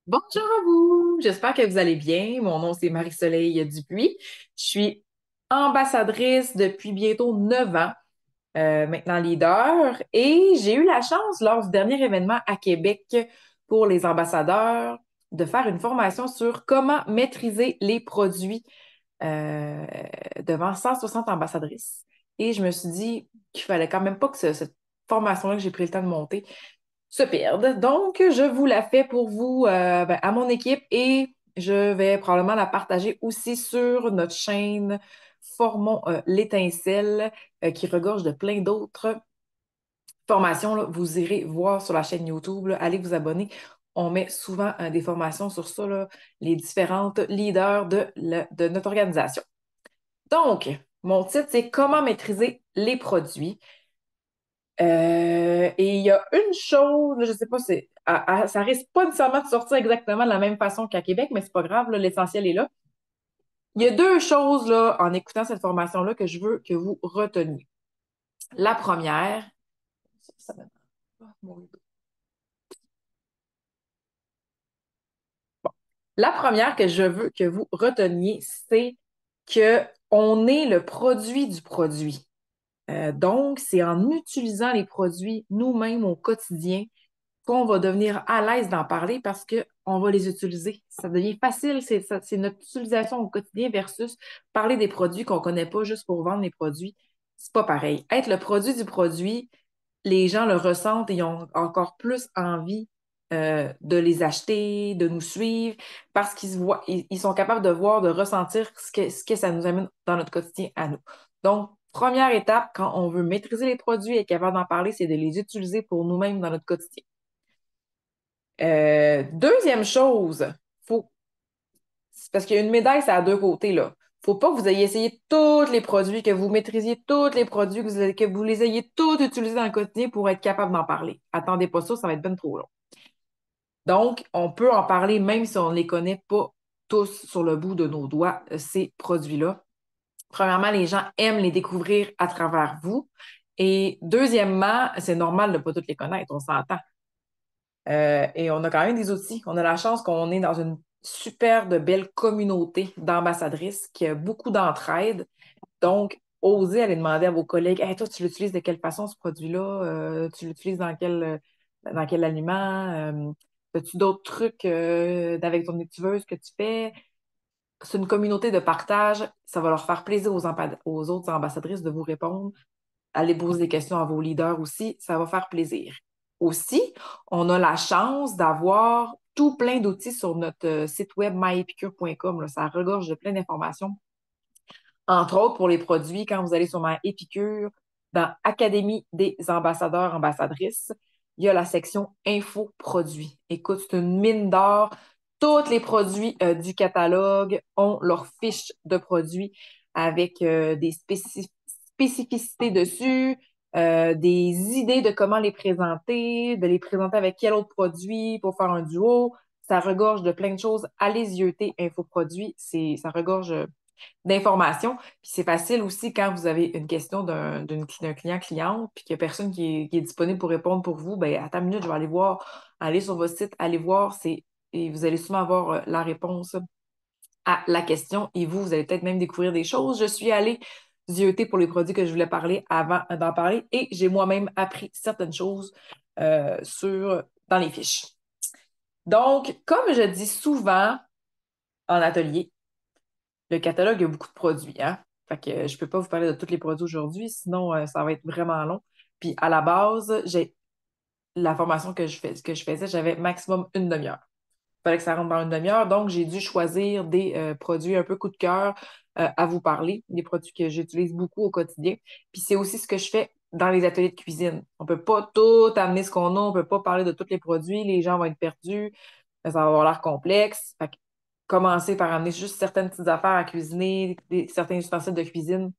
Bonjour à vous, j'espère que vous allez bien. Mon nom c'est Marie-Soleil Dupuis. Je suis ambassadrice depuis bientôt 9 ans, maintenant leader, et j'ai eu la chance lors du dernier événement à Québec pour les ambassadeurs de faire une formation sur comment maîtriser les produits euh, devant 160 ambassadrices. Et je me suis dit qu'il fallait quand même pas que cette formation-là que j'ai pris le temps de monter se perdent. Donc, je vous la fais pour vous, à mon équipe et je vais probablement la partager aussi sur notre chaîne Formons l'étincelle qui regorge de plein d'autres formations, là. Vous irez voir sur la chaîne YouTube, là. Allez vous abonner. On met souvent des formations sur ça, là, les différentes leaders de notre organisation. Donc, mon titre, c'est Comment maîtriser les produits. Et il y a une chose, là, je sais pas, ça risque pas nécessairement de sortir exactement de la même façon qu'à Québec, mais c'est pas grave, là, l'essentiel est là. Il y a deux choses là, en écoutant cette formation-là que je veux que vous reteniez. La première, ça me- ah, mon rideau. La première que je veux que vous reteniez, c'est que on est le produit du produit. Donc, c'est en utilisant les produits nous-mêmes au quotidien qu'on va devenir à l'aise d'en parler parce qu'on va les utiliser. Ça devient facile, c'est notre utilisation au quotidien versus parler des produits qu'on ne connaît pas juste pour vendre les produits. C'est pas pareil. Être le produit du produit, les gens le ressentent et ils ont encore plus envie de les acheter, de nous suivre, parce qu'ils se voient, ils sont capables de voir, de ressentir ce que ça nous amène dans notre quotidien à nous. Donc, première étape, quand on veut maîtriser les produits et être capable d'en parler, c'est de les utiliser pour nous-mêmes dans notre quotidien. Deuxième chose, faut, c'est parce qu'il y a une médaille, ça a deux côtés, là. Faut pas que vous ayez essayé tous les produits, que vous maîtrisiez tous les produits, que vous les ayez tous utilisés dans le quotidien pour être capable d'en parler. Attendez pas ça, ça va être bien trop long. Donc, on peut en parler même si on ne les connaît pas tous sur le bout de nos doigts, ces produits-là. Premièrement, les gens aiment les découvrir à travers vous. Et deuxièmement, c'est normal de ne pas tous les connaître, on s'entend. Et on a quand même des outils. On a la chance qu'on est dans une super de belle communauté d'ambassadrices qui a beaucoup d'entraide. Donc, osez aller demander à vos collègues, hey, toi, tu l'utilises de quelle façon ce produit-là? Tu l'utilises dans quel aliment? As-tu d'autres trucs avec ton étuveuse que tu fais? C'est une communauté de partage. Ça va leur faire plaisir aux autres ambassadrices de vous répondre. Allez poser des questions à vos leaders aussi, ça va faire plaisir. Aussi, on a la chance d'avoir tout plein d'outils sur notre site web myepicure.com, là. Ça regorge de plein d'informations. Entre autres, pour les produits, quand vous allez sur MyEpicure, dans Académie des ambassadeurs, ambassadrices, il y a la section Info produits. Écoute, c'est une mine d'or. Tous les produits du catalogue ont leur fiche de produits avec des spécificités dessus, des idées de comment les présenter, de les présenter avec quel autre produit pour faire un duo. Ça regorge de plein de choses. Allez yeuter Infoproduits. Ça regorge d'informations. Puis c'est facile aussi quand vous avez une question d'un client-cliente, puis qu'il n'y a personne qui est disponible pour répondre pour vous, ben attends une minute, je vais aller voir, aller sur votre site, aller voir, et vous allez souvent avoir la réponse à la question, et vous allez peut-être même découvrir des choses. Je suis allée zioter pour les produits que je voulais parler avant d'en parler, et j'ai moi-même appris certaines choses dans les fiches. Donc, comme je dis souvent en atelier, le catalogue a beaucoup de produits, hein? Fait que je peux pas vous parler de tous les produits aujourd'hui, sinon ça va être vraiment long. Puis à la base, j'ai la formation que je faisais, j'avais maximum une demi-heure. Il fallait que ça rentre dans une demi-heure, donc j'ai dû choisir des produits un peu coup de cœur à vous parler, des produits que j'utilise beaucoup au quotidien. Puis c'est aussi ce que je fais dans les ateliers de cuisine. On peut pas tout amener ce qu'on a, on peut pas parler de tous les produits, les gens vont être perdus, ça va avoir l'air complexe. Fait que commencer par amener juste certaines petites affaires à cuisiner, certains ustensiles de cuisine,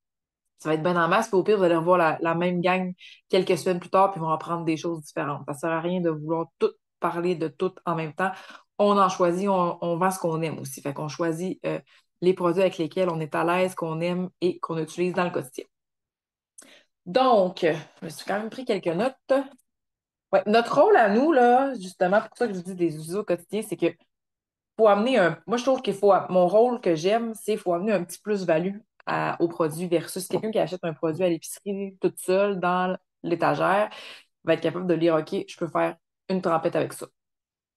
ça va être bien en masse. Puis au pire, vous allez revoir la même gang quelques semaines plus tard, puis ils vont apprendre des choses différentes. Ça sert à rien de vouloir tout parler de tout en même temps. On en choisit, on vend ce qu'on aime aussi. Fait qu'on choisit les produits avec lesquels on est à l'aise, qu'on aime et qu'on utilise dans le quotidien. Donc, je me suis quand même pris quelques notes. Ouais, notre rôle à nous, là, justement, pour ça que je vous dis des outils au quotidien, c'est que faut amener un. Moi, je trouve qu'il faut. Mon rôle que j'aime, c'est qu'il faut amener un petit plus-value au produit versus quelqu'un qui achète un produit à l'épicerie toute seule dans l'étagère va être capable de lire, OK, je peux faire une trempette avec ça.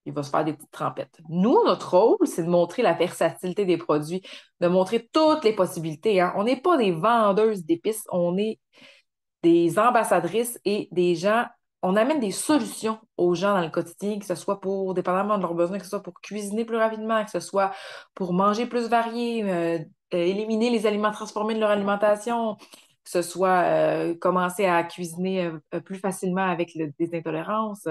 Il va se faire des petites trempettes. Nous, notre rôle, c'est de montrer la versatilité des produits, de montrer toutes les possibilités, hein. On n'est pas des vendeuses d'épices, on est des ambassadrices et des gens, on amène des solutions aux gens dans le quotidien, que ce soit pour, dépendamment de leurs besoins, que ce soit pour cuisiner plus rapidement, que ce soit pour manger plus varié, éliminer les aliments transformés de leur alimentation, que ce soit commencer à cuisiner plus facilement avec des intolérances.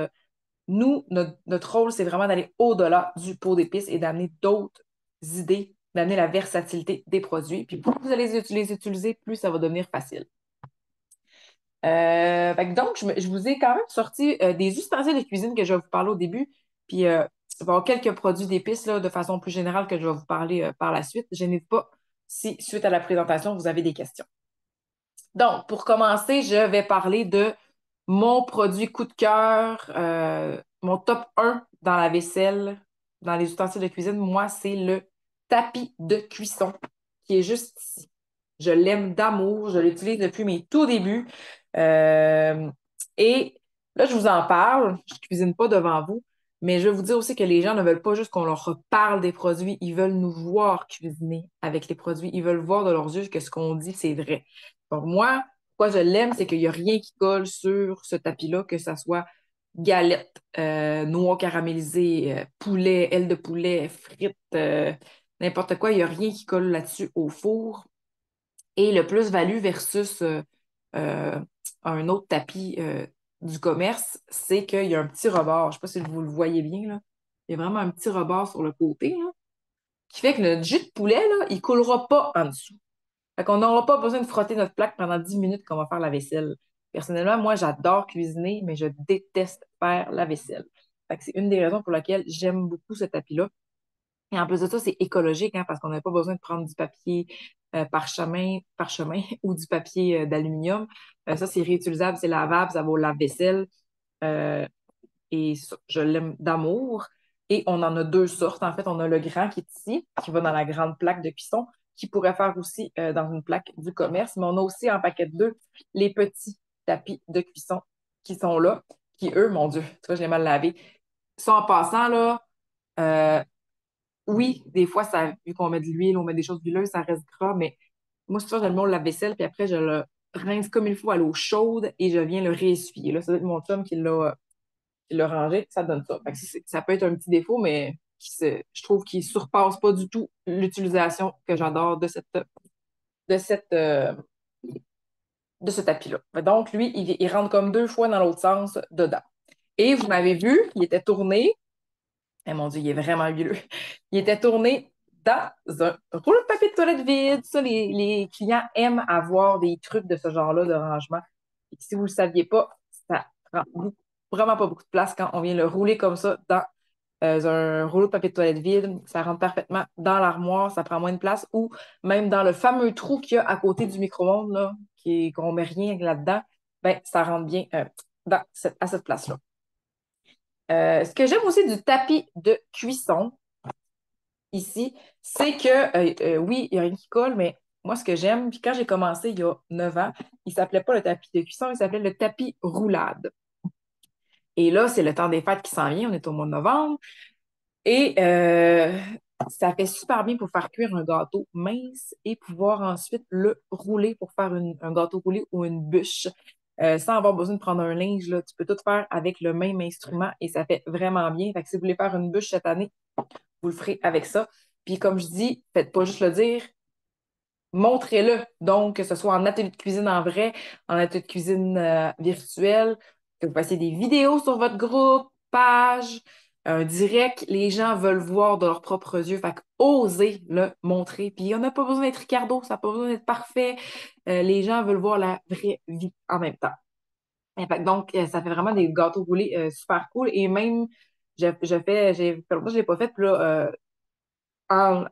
Nous, notre rôle, c'est vraiment d'aller au-delà du pot d'épices et d'amener d'autres idées, d'amener la versatilité des produits. Puis plus vous allez les utiliser, plus ça va devenir facile. Fait que donc, je vous ai quand même sorti des ustensiles de cuisine que je vais vous parler au début. Puis, il va y avoir quelques produits d'épices là, de façon plus générale que je vais vous parler par la suite. Je n'hésite pas si, suite à la présentation, vous avez des questions. Donc, pour commencer, je vais parler de mon produit coup de cœur, mon top 1 dans la vaisselle, dans les ustensiles de cuisine. Moi, c'est le tapis de cuisson qui est juste ici. Je l'aime d'amour, je l'utilise depuis mes tout débuts. Euh, et là, je vous en parle, je ne cuisine pas devant vous, mais je vais vous dire aussi que les gens ne veulent pas juste qu'on leur reparle des produits, ils veulent nous voir cuisiner avec les produits, ils veulent voir de leurs yeux que ce qu'on dit, c'est vrai. Donc moi, pourquoi je l'aime, c'est qu'il n'y a rien qui colle sur ce tapis-là, que ce soit galette, noix caramélisée, poulet, ailes de poulet, frites, n'importe quoi, il n'y a rien qui colle là-dessus au four. Et le plus-value versus euh, un autre tapis du commerce, c'est qu'il y a un petit rebord. Je ne sais pas si vous le voyez bien, là. Il y a vraiment un petit rebord sur le côté, là, qui fait que le jus de poulet, là, il ne coulera pas en dessous. Fait qu'on n'aura pas besoin de frotter notre plaque pendant 10 minutes qu'on va faire la vaisselle. Personnellement, moi, j'adore cuisiner, mais je déteste faire la vaisselle. Fait que c'est une des raisons pour lesquelles j'aime beaucoup ce tapis-là. Et en plus de ça, c'est écologique, hein, parce qu'on n'a pas besoin de prendre du papier parchemin ou du papier d'aluminium. Ça, c'est réutilisable, c'est lavable, ça va au lave-vaisselle. Euh, et ça, je l'aime d'amour. Et on en a deux sortes. En fait, on a le grand qui est ici, qui va dans la grande plaque de cuisson, qui pourrait faire aussi dans une plaque du commerce. Mais on a aussi en paquet de deux les petits tapis de cuisson qui sont là, qui, eux, mon Dieu, tu vois, je l'ai mal lavé. Ça, en passant, là, euh, oui, des fois, ça, vu qu'on met de l'huile, on met des choses huileuses, ça reste gras, mais moi, c'est ça, je le mets au lave-vaisselle, puis après, je le rince comme il faut à l'eau chaude et je viens le réessuyer. Là, ça doit être mon chum qui l'a rangé, ça donne ça. Fait que ça peut être un petit défaut, mais je trouve qu'il surpasse pas du tout l'utilisation que j'adore de cette, euh, de ce tapis-là. Donc, lui, il rentre comme deux fois dans l'autre sens dedans. Et vous m'avez vu, il était tourné. Eh mon Dieu, il est vraiment huileux. Il était tourné dans un rouleau de papier de toilette vide. Ça, les clients aiment avoir des trucs de ce genre-là de rangement. Et si vous ne le saviez pas, ça prend vraiment pas beaucoup de place quand on vient le rouler comme ça dans un rouleau de papier de toilette vide. Ça rentre parfaitement dans l'armoire, ça prend moins de place ou même dans le fameux trou qu'il y a à côté du micro-ondes, là, qu'on met rien là-dedans, ben, ça rentre bien à cette place-là. Ce que j'aime aussi du tapis de cuisson ici, c'est que, oui, il y a rien qui colle, mais moi, ce que j'aime, puis quand j'ai commencé il y a 9 ans, il s'appelait pas le tapis de cuisson, il s'appelait le tapis roulade. Et là, c'est le temps des fêtes qui s'en vient, on est au mois de novembre, et ça fait super bien pour faire cuire un gâteau mince et pouvoir ensuite le rouler pour faire un gâteau roulé ou une bûche. Sans avoir besoin de prendre un linge, là, tu peux tout faire avec le même instrument et ça fait vraiment bien. Fait que si vous voulez faire une bûche cette année, vous le ferez avec ça. Puis comme je dis, faites pas juste le dire, montrez-le. Donc, que ce soit en atelier de cuisine en vrai, en atelier de cuisine virtuel, que vous fassiez des vidéos sur votre groupe, page, un direct, les gens veulent voir de leurs propres yeux. Fait que osez le montrer. Puis on n'a pas besoin d'être Ricardo, ça n'a pas besoin d'être parfait. Les gens veulent voir la vraie vie en même temps. Et fait que donc, ça fait vraiment des gâteaux roulés super cool. Et même, j'ai fait longtemps que je l'ai pas fait, puis là, en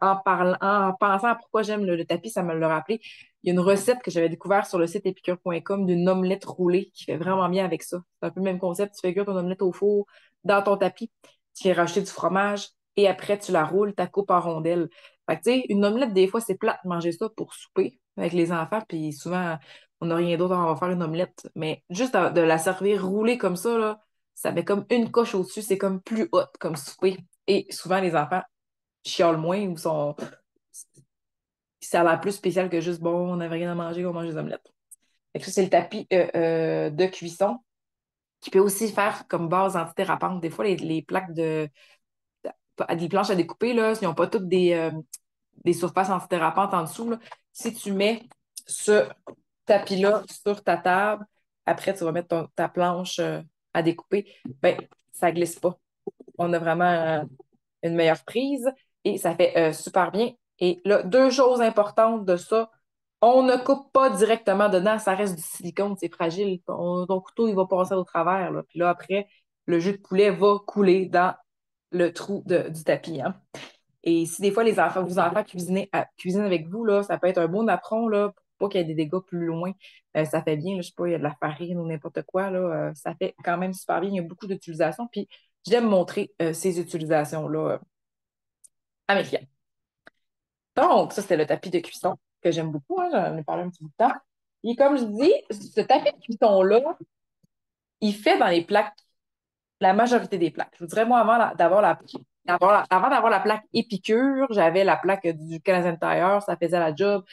pensant à pourquoi j'aime le tapis, ça me l'a rappelé. Il y a une recette que j'avais découverte sur le site épicure.com d'une omelette roulée qui fait vraiment bien avec ça. C'est un peu le même concept. Tu fais cuire ton omelette au four dans ton tapis. Tu viens rajouter du fromage et après, tu la roules, tu la coupes en rondelles. Fait que, tu sais, une omelette, des fois, c'est plate de manger ça pour souper avec les enfants, puis souvent, on n'a rien d'autre, on va faire une omelette. Mais juste de la servir roulée comme ça, là, ça met comme une coche au-dessus, c'est comme plus haute comme souper. Et souvent, les enfants chiolent moins ou sont... Ça a l'air plus spécial que juste, bon, on n'avait rien à manger, on mange des omelettes. Fait que ça, c'est le tapis de cuisson qui peut aussi faire comme base antidérapante. Des fois, les plaques des planches à découper, là, ils n'ont pas toutes des surfaces antidérapantes en dessous, là. Si tu mets ce tapis-là sur ta table, après, tu vas mettre ta planche à découper, ben, ça glisse pas. On a vraiment une meilleure prise et ça fait super bien. Et là, deux choses importantes de ça. On ne coupe pas directement dedans, ça reste du silicone, c'est fragile. Ton couteau, il va passer au travers, là. Puis là, après, le jus de poulet va couler dans le trou du tapis, hein. Et si des fois vos enfants cuisinent avec vous, là, ça peut être un beau napperon, là, pour pas qu'il y ait des dégâts plus loin. Ça fait bien, là, je sais pas, il y a de la farine ou n'importe quoi, là, ça fait quand même super bien. Il y a beaucoup d'utilisations. Puis j'aime montrer ces utilisations-là à mes clients. Donc, ça, c'était le tapis de cuisson que j'aime beaucoup, hein, j'en ai parlé un petit bout de temps. Et comme je dis, ce tapis de cuisson-là, il fait dans les plaques la majorité des plaques. Je vous dirais, moi, avant d'avoir la plaque Épicure, j'avais la plaque du Canadian Tire, ça faisait la job.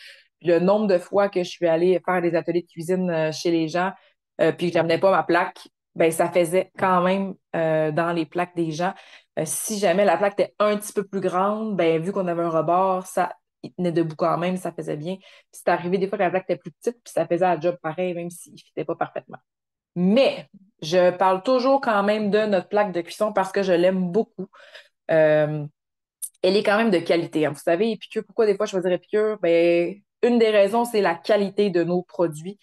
Puis le nombre de fois que je suis allée faire des ateliers de cuisine chez les gens, puis que j'amenais pas ma plaque, ben ça faisait quand même dans les plaques des gens. Si jamais la plaque était un petit peu plus grande, ben vu qu'on avait un rebord, ça il tenait debout quand même, ça faisait bien. Puis c'est arrivé des fois que la plaque était plus petite, puis ça faisait la job pareil, même s'il ne fitait pas parfaitement. Mais je parle toujours quand même de notre plaque de cuisson parce que je l'aime beaucoup. Euh, Elle est quand même de qualité, hein. Vous savez, Épicure, pourquoi des fois choisir Épicure? Ben, une des raisons, c'est la qualité de nos produits.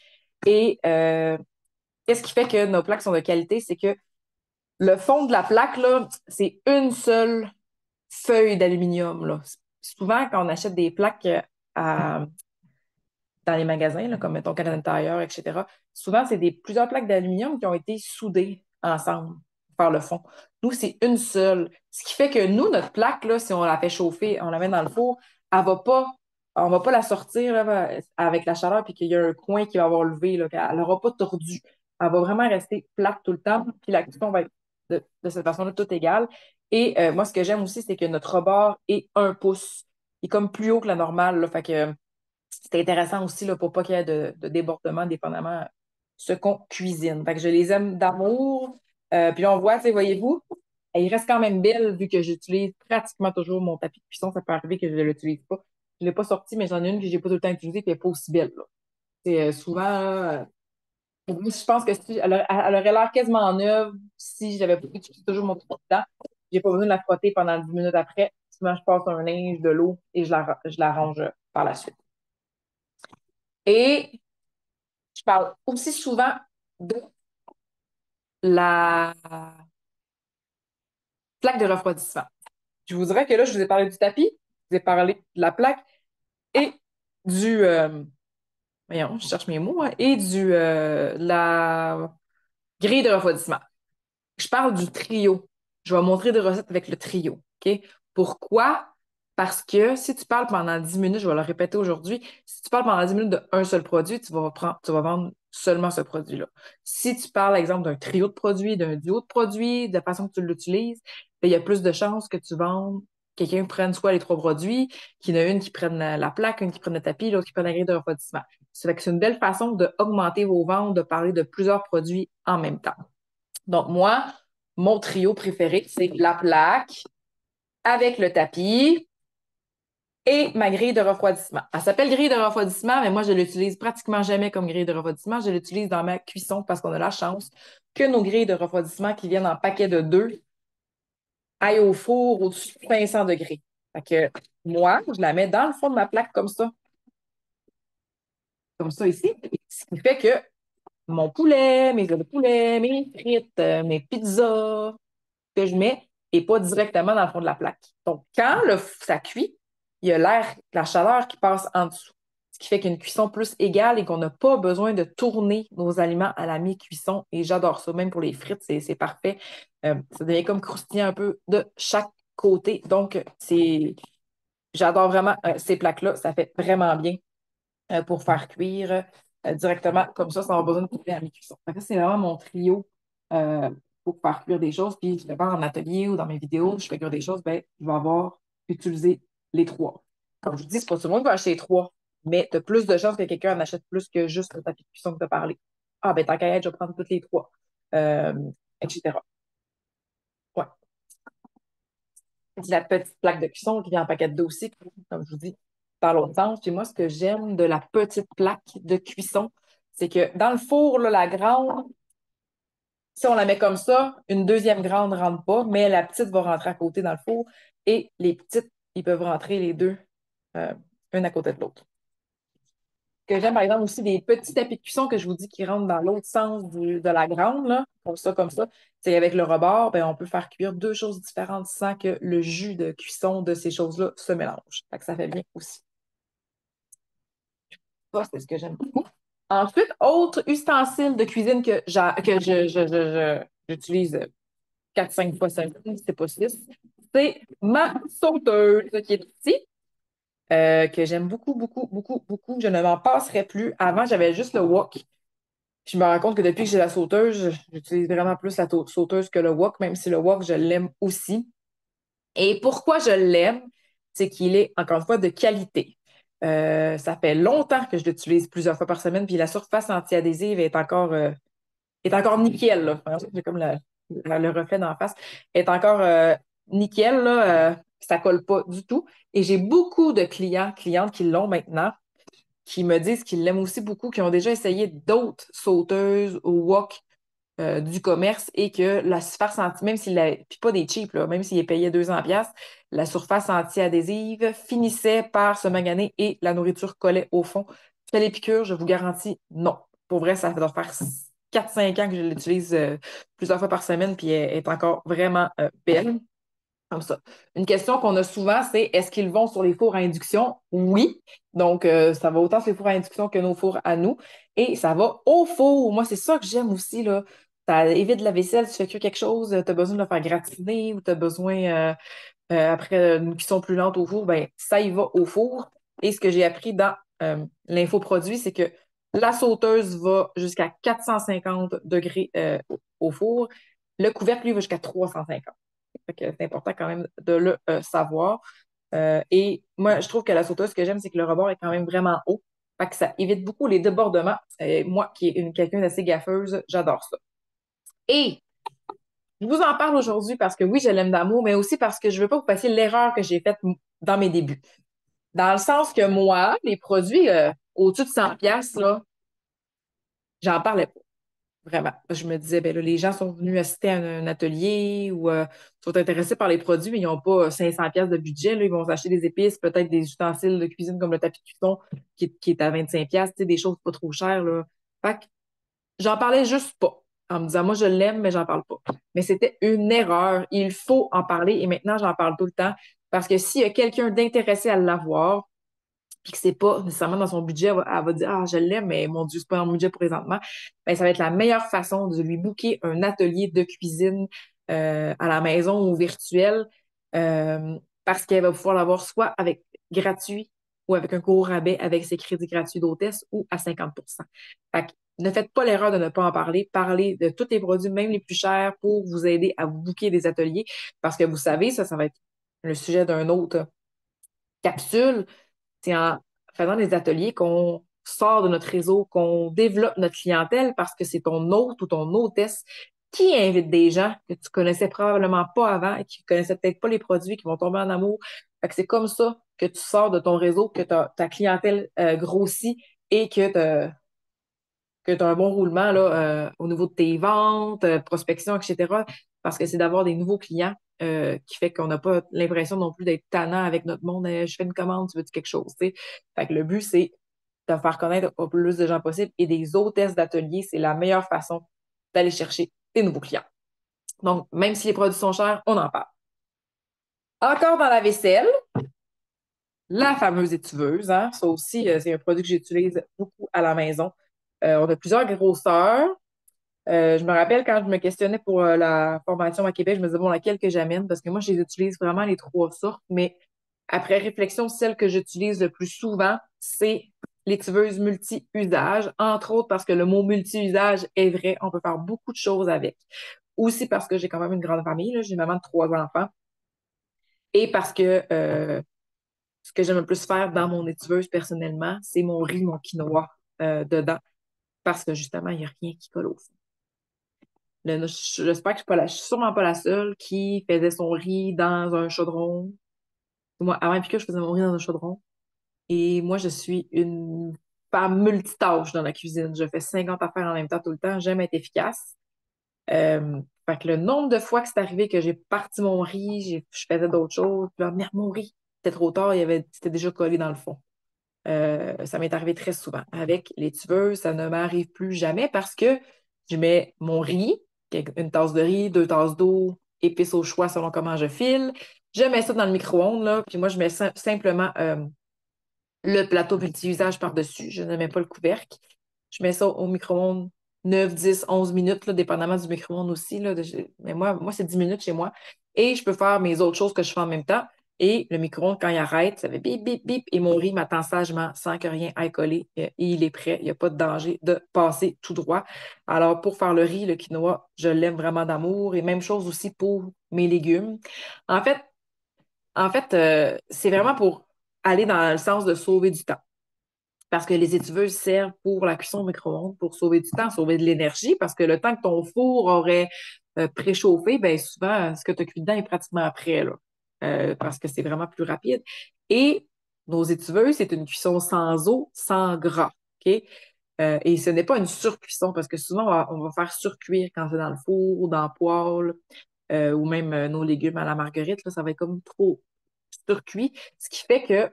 Et qu'est-ce qui fait que nos plaques sont de qualité? C'est que le fond de la plaque, là, c'est une seule feuille d'aluminium, là. Souvent, quand on achète des plaques à, dans les magasins, là, comme mettons Canadian Tire, etc. Souvent, c'est plusieurs plaques d'aluminium qui ont été soudées ensemble pour faire le fond. Nous, c'est une seule. Ce qui fait que nous, notre plaque, là, si on la fait chauffer, on la met dans le four, on va pas la sortir là, avec la chaleur puis qu'il y a un coin qui va avoir levé, là, elle n'aura pas tordu. Elle va vraiment rester plate tout le temps, puis la cuisson va être de cette façon-là tout égal. Et moi, ce que j'aime aussi, c'est que notre rebord est 1 pouce. Il est comme plus haut que la normale, là, fait que c'est intéressant aussi là, pour pas qu'il y ait de débordement, dépendamment ce qu'on cuisine. Fait que je les aime d'amour. Puis là, on voit, tu sais, voyez-vous, il reste quand même belle vu que j'utilise pratiquement toujours mon tapis de cuisson. Ça peut arriver que je ne l'utilise pas. Je ne l'ai pas sorti, mais j'en ai une que j'ai pas tout le temps utilisée, puis elle n'est pas aussi belle, là. C'est souvent, moi, je pense que si, elle aurait l'air quasiment neuve si j'avais pas utilisé toujours mon tapis dedans. J'ai pas besoin de la frotter pendant 10 minutes après. Souvent, je passe un linge, de l'eau et je la range par la suite. Et je parle aussi souvent de la plaque de refroidissement. Je vous dirais que là, je vous ai parlé du tapis, je vous ai parlé de la plaque et du... voyons, je cherche mes mots, hein, et la grille de refroidissement. Je parle du trio. Je vais montrer des recettes avec le trio. OK? Pourquoi? Parce que si tu parles pendant 10 minutes, je vais le répéter aujourd'hui, si tu parles pendant 10 minutes d'un seul produit, tu vas vendre seulement ce produit-là. Si tu parles, exemple, d'un trio de produits, d'un duo de produits, de la façon que tu l'utilises, ben, il y a plus de chances que tu vendes, quelqu'un prenne soit les 3 produits, qu'il y en a une qui prenne la plaque, une qui prenne le tapis, l'autre qui prenne la grille de refroidissement. Ça fait que c'est une belle façon d'augmenter vos ventes, de parler de plusieurs produits en même temps. Donc, moi, mon trio préféré, c'est la plaque avec le tapis et ma grille de refroidissement. Elle s'appelle grille de refroidissement, mais moi, je l'utilise pratiquement jamais comme grille de refroidissement. Je l'utilise dans ma cuisson parce qu'on a la chance que nos grilles de refroidissement qui viennent en paquet de 2 aillent au four au-dessus de 500 degrés. Fait que moi, je la mets dans le fond de ma plaque comme ça ici. Ce qui fait que mon poulet, mes œufs de poulet, mes frites, mes pizzas, que je mets et pas directement dans le fond de la plaque. Donc, quand ça cuit, il y a la chaleur qui passe en dessous. Ce qui fait qu'une cuisson plus égale et qu'on n'a pas besoin de tourner nos aliments à la mi-cuisson. Et j'adore ça, même pour les frites, c'est parfait. Ça devient comme croustillant un peu de chaque côté. Donc, j'adore vraiment ces plaques-là. Ça fait vraiment bien pour faire cuire directement comme ça, sans avoir besoin de couper à mi-cuisson. Fait que c'est vraiment mon trio euh, pour faire cuire des choses. Puis, je le fais en atelier ou dans mes vidéos, je fais cuire des choses, ben, je vais avoir utilisé les trois. Comme je vous dis, c'est pas tout le monde qui va acheter les trois, mais tu as plus de chances que quelqu'un en achète plus que juste le tapis de cuisson que tu as parlé. Ah, ben, tant qu'à être, je vais prendre toutes les trois, euh, etc. Ouais. La petite plaque de cuisson qui vient en paquet de deux aussi, comme je vous dis, par l'autre sens. Puis moi, ce que j'aime de la petite plaque de cuisson, c'est que dans le four, là, la grande, si on la met comme ça, une deuxième grande ne rentre pas, mais la petite va rentrer à côté dans le four et les petites, ils peuvent rentrer les deux, euh, une à côté de l'autre. Que j'aime, par exemple, aussi des petits tapis de cuisson que je vous dis qui rentrent dans l'autre sens de la grande, là, comme ça. C'est avec le rebord, ben, on peut faire cuire deux choses différentes sans que le jus de cuisson de ces choses-là se mélange. Fait que ça fait bien aussi. Ça, c'est ce que j'aime beaucoup. Ensuite, autre ustensile de cuisine que j'utilise 4-5 fois semaine, c'est pas 6, c'est ma sauteuse qui est ici. Que j'aime beaucoup, beaucoup, beaucoup, beaucoup. Je ne m'en passerai plus. Avant, j'avais juste le wok. Je me rends compte que depuis que j'ai la sauteuse, j'utilise vraiment plus la sauteuse que le wok, même si le wok, je l'aime aussi. Et pourquoi je l'aime? C'est qu'il est, encore une fois, de qualité. Ça fait longtemps que je l'utilise plusieurs fois par semaine, puis la surface anti-adhésive est encore nickel, là. J'ai comme le reflet d'en face. Est encore nickel, là. Ça colle pas du tout. Et j'ai beaucoup de clientes qui l'ont maintenant, qui me disent qu'ils l'aiment aussi beaucoup, qui ont déjà essayé d'autres sauteuses au wok du commerce et que la surface anti, même s'il a, puis pas des cheap, là, même s'il est payé 200 pièces, la surface anti-adhésive finissait par se maganer et la nourriture collait au fond. Fais les piqûres, je vous garantis, non. Pour vrai, ça doit faire 4-5 ans que je l'utilise plusieurs fois par semaine, puis elle est encore vraiment belle. Comme ça. Une question qu'on a souvent, c'est est-ce qu'ils vont sur les fours à induction? Oui. Donc, ça va autant sur les fours à induction que nos fours à nous. Et ça va au four. Moi, c'est ça que j'aime aussi, là. Ça évite la vaisselle. Si tu fais cuire quelque chose, tu as besoin de le faire gratiner ou tu as besoin, après une cuisson plus lente au four, ben, ça y va au four. Et ce que j'ai appris dans l'infoproduit, c'est que la sauteuse va jusqu'à 450 degrés au four. Le couvercle, lui, va jusqu'à 350. Fait que c'est important quand même de le savoir. Et moi, je trouve que la sauteuse, ce que j'aime, c'est que le rebord est quand même vraiment haut. Fait que ça évite beaucoup les débordements. Moi, qui est quelqu'un d'assez gaffeuse, j'adore ça. Et je vous en parle aujourd'hui parce que oui, je l'aime d'amour, mais aussi parce que je veux pas que vous fassiez l'erreur que j'ai faite dans mes débuts. Dans le sens que moi, les produits au-dessus de 100 pièces là, j'en parlais pas. Vraiment. Je me disais, ben là, les gens sont venus assister à un atelier ou sont intéressés par les produits, mais ils n'ont pas 500 pièces de budget. Là, ils vont s'acheter des épices, peut-être des ustensiles de cuisine comme le tapis de cuisson qui est à 25 pièces, des choses pas trop chères. Là. Fait que j'en parlais juste pas. En me disant, moi, je l'aime, mais j'en parle pas. Mais c'était une erreur. Il faut en parler et maintenant, j'en parle tout le temps. Parce que s'il y a quelqu'un d'intéressé à l'avoir, puis que c'est pas nécessairement dans son budget, elle va dire ah je l'aime mais mon Dieu c'est pas dans mon budget présentement, ben ça va être la meilleure façon de lui booker un atelier de cuisine à la maison ou virtuel parce qu'elle va pouvoir l'avoir soit avec gratuit ou avec un gros rabais avec ses crédits gratuits d'hôtesse ou à 50%. Fait que ne faites pas l'erreur de ne pas en parler. Parlez de tous les produits, même les plus chers, pour vous aider à vous booker des ateliers. Parce que vous savez, ça va être le sujet d'un autre capsule. C'est en faisant des ateliers qu'on sort de notre réseau, qu'on développe notre clientèle parce que c'est ton hôte ou ton hôtesse qui invite des gens que tu connaissais probablement pas avant et qui connaissaient peut-être pas les produits, qui vont tomber en amour. Fait que c'est comme ça que tu sors de ton réseau, que ta clientèle grossit et que tu as un bon roulement là, au niveau de tes ventes, prospection, etc. Parce que c'est d'avoir des nouveaux clients qui fait qu'on n'a pas l'impression non plus d'être tannant avec notre monde. Je fais une commande, tu veux dire quelque chose, tu sais. Fait que le but, c'est de faire connaître au plus de gens possible et des hôtesses d'atelier, c'est la meilleure façon d'aller chercher des nouveaux clients. Donc, même si les produits sont chers, on en parle. Encore dans la vaisselle, la fameuse étuveuse, hein. Ça aussi, c'est un produit que j'utilise beaucoup à la maison. On a plusieurs grosseurs. Je me rappelle quand je me questionnais pour la formation à Québec, je me disais, bon, laquelle que j'amène? Parce que moi, je les utilise vraiment les trois sortes, mais après réflexion, celle que j'utilise le plus souvent, c'est l'étiveuse multi-usage, entre autres parce que le mot multi-usage est vrai, on peut faire beaucoup de choses avec. Aussi parce que j'ai quand même une grande famille, là, j'ai maman de trois enfants, et parce que ce que j'aime le plus faire dans mon étiveuse personnellement, c'est mon riz, mon quinoa dedans, parce que justement, il n'y a rien qui colle au fond. J'espère que je suis sûrement pas la seule qui faisait son riz dans un chaudron. Moi, avant Épicure, je faisais mon riz dans un chaudron. Et moi, je suis une femme multitâche dans la cuisine. Je fais 50 affaires en même temps tout le temps. J'aime être efficace. Fait que le nombre de fois que c'est arrivé que j'ai parti mon riz, je faisais d'autres choses, puis là, merde, mon riz, c'était trop tard, c'était déjà collé dans le fond. Ça m'est arrivé très souvent. Avec les tubeuses, ça ne m'arrive plus jamais parce que je mets mon riz, une tasse de riz, deux tasses d'eau, épices au choix selon comment je file. Je mets ça dans le micro-ondes, là, puis moi, je mets simplement le plateau multi-usage par-dessus. Je ne mets pas le couvercle. Je mets ça au micro-ondes 9, 10, 11 minutes, là, dépendamment du micro-ondes aussi. Là, mais moi, c'est 10 minutes chez moi. Et je peux faire mes autres choses que je fais en même temps. Et le micro-ondes, quand il arrête, ça fait bip, bip, bip. Et mon riz m'attend sagement sans que rien aille coller. Et il est prêt. Il n'y a pas de danger de passer tout droit. Alors, pour faire le riz, le quinoa, je l'aime vraiment d'amour. Et même chose aussi pour mes légumes. En fait, c'est vraiment pour aller dans le sens de sauver du temps. Parce que les étuveuses servent pour la cuisson au micro-ondes, pour sauver du temps, sauver de l'énergie, parce que le temps que ton four aurait préchauffé, ben souvent, ce que tu as cuit dedans est pratiquement prêt, là. Parce que c'est vraiment plus rapide. Et nos étuveuses, c'est une cuisson sans eau, sans gras. OK? Et ce n'est pas une surcuisson, parce que souvent, on va faire surcuire quand c'est dans le four ou dans le poêle, ou même nos légumes à la marguerite, là, ça va être comme trop surcuit, ce qui fait que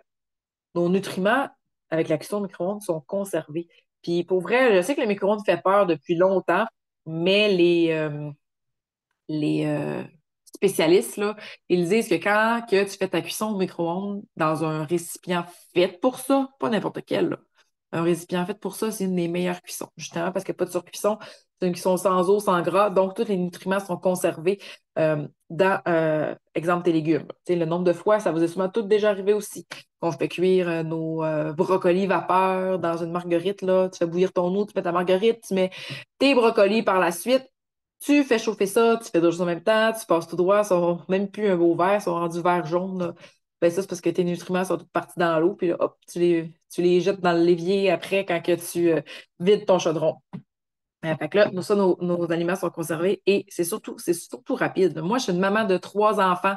nos nutriments avec la cuisson au micro-ondes sont conservés. Puis pour vrai, je sais que le micro-ondes fait peur depuis longtemps, mais les spécialistes, là, ils disent que quand que tu fais ta cuisson au micro-ondes dans un récipient fait pour ça, pas n'importe quel, là, un récipient fait pour ça, c'est une des meilleures cuissons, justement parce qu'il n'y a pas de surcuisson. C'est une cuisson sans eau, sans gras, donc tous les nutriments sont conservés dans, exemple, tes légumes. Tu sais, le nombre de fois, ça vous est souvent tout déjà arrivé aussi. On fait cuire nos brocolis vapeur dans une marguerite, là. Tu fais bouillir ton eau, tu mets ta marguerite, tu mets tes brocolis par la suite. Tu fais chauffer ça, tu fais d'autres choses en même temps, tu passes tout droit, ils sont même plus un beau vert, ils sont rendus vert jaune, là. Ben ça, c'est parce que tes nutriments sont tous partis dans l'eau, puis là, hop, tu les jettes dans l'évier après quand que tu vides ton chaudron. Fait que là, nos aliments sont conservés et c'est surtout rapide. Moi, je suis une maman de trois enfants.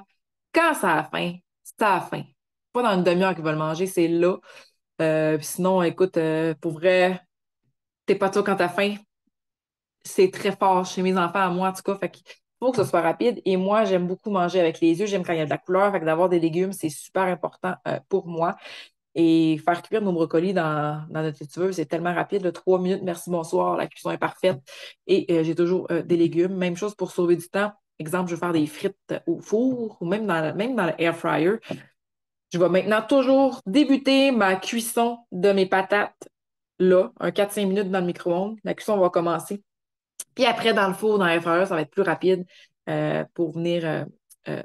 Quand ça a faim, ça a faim. Pas dans une demi-heure qu'ils veulent manger, c'est là. Puis sinon, écoute, pour vrai, t'es pas toi quand t'as faim, c'est très fort chez mes enfants, à moi en tout cas. Fait qu'il faut que ce soit rapide. Et moi, j'aime beaucoup manger avec les yeux. J'aime quand il y a de la couleur. Fait que d'avoir des légumes, c'est super important pour moi. Et faire cuire nos brocolis dans notre litueuse, c'est tellement rapide. 3 minutes, merci, bonsoir. La cuisson est parfaite. Et j'ai toujours des légumes. Même chose pour sauver du temps. Exemple, je veux faire des frites au four ou même dans le air fryer. Je vais maintenant toujours débuter ma cuisson de mes patates là, un 4-5 minutes dans le micro-ondes. La cuisson va commencer. Puis après, dans le four, dans l'air fryer, ça va être plus rapide pour venir euh,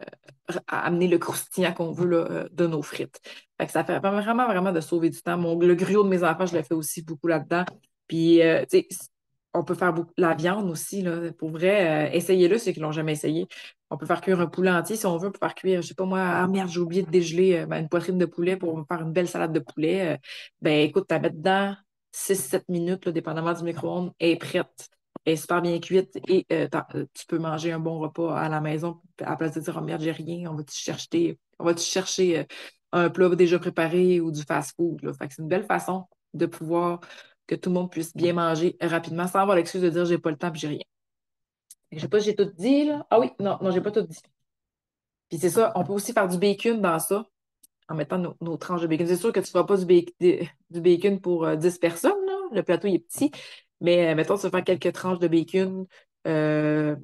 amener le croustillant qu'on veut là, de nos frites. Fait que ça fait vraiment, vraiment de sauver du temps. Le gruau de mes enfants, je le fais aussi beaucoup là-dedans. Puis, tu sais, on peut faire beaucoup la viande aussi, là. Pour vrai, essayez-le, ceux qui l'ont jamais essayé. On peut faire cuire un poulet entier si on veut. On peut faire cuire, je sais pas moi, ah merde, j'ai oublié de dégeler une poitrine de poulet pour me faire une belle salade de poulet. Ben écoute, t'as mettre dedans 6-7 minutes, là, dépendamment du micro-ondes, elle est prête. Elle est super bien cuite et tu peux manger un bon repas à la maison à la place de dire, oh merde, j'ai rien, on va-tu chercher un plat déjà préparé ou du fast-food, là. Fait que c'est une belle façon de pouvoir que tout le monde puisse bien manger rapidement sans avoir l'excuse de dire j'ai pas le temps et j'ai rien. Fait que je sais pas si j'ai tout dit, là. Ah oui, non, non, j'ai pas tout dit. Puis c'est ça, on peut aussi faire du bacon dans ça en mettant nos tranches de bacon. C'est sûr que tu ne feras pas du bacon pour 10 personnes, là. Le plateau il est petit, mais mettons, tu vas faire quelques tranches de bacon euh,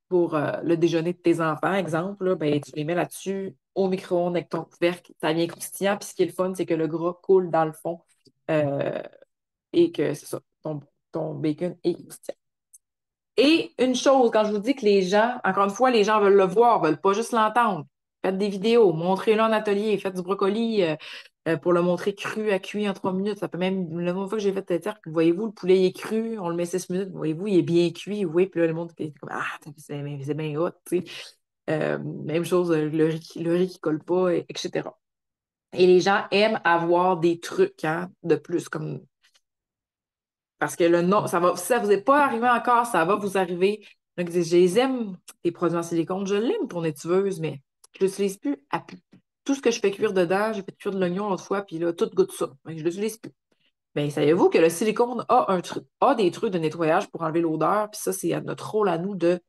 pour le déjeuner de tes enfants, exemple, là, ben, tu les mets là-dessus au micro-ondes avec ton couvercle. Ça vient croustillant. Puis ce qui est le fun, c'est que le gras coule dans le fond euh, et que c'est ça, ton bacon est croustillant. Et une chose, quand je vous dis que les gens, encore une fois, les gens veulent le voir, veulent pas juste l'entendre. Faites des vidéos, montrez-le en atelier, faites du brocoli pour le montrer cru à cuit en 3 minutes. Ça peut même, la dernière fois que j'ai fait dire, voyez-vous, le poulet il est cru, on le met 6 minutes, voyez-vous, il est bien cuit, oui, puis là, le monde est comme, ah, c'est bien hot, tu sais. Même chose, le riz qui colle pas, etc. Et les gens aiment avoir des trucs hein, de plus, comme parce que le nom, ça va, si ça vous est pas arrivé encore, ça va vous arriver. Donc, je les aime, les produits en silicone. Je l'aime pour nettuveuse, mais je l'utilise plus. Tout ce que je fais cuire dedans, j'ai fait cuire de l'oignon l'autre fois, puis là, tout goûte ça. Donc, je l'utilise plus. Mais savez-vous que le silicone a des trucs de nettoyage pour enlever l'odeur, puis ça, c'est à notre rôle à nous de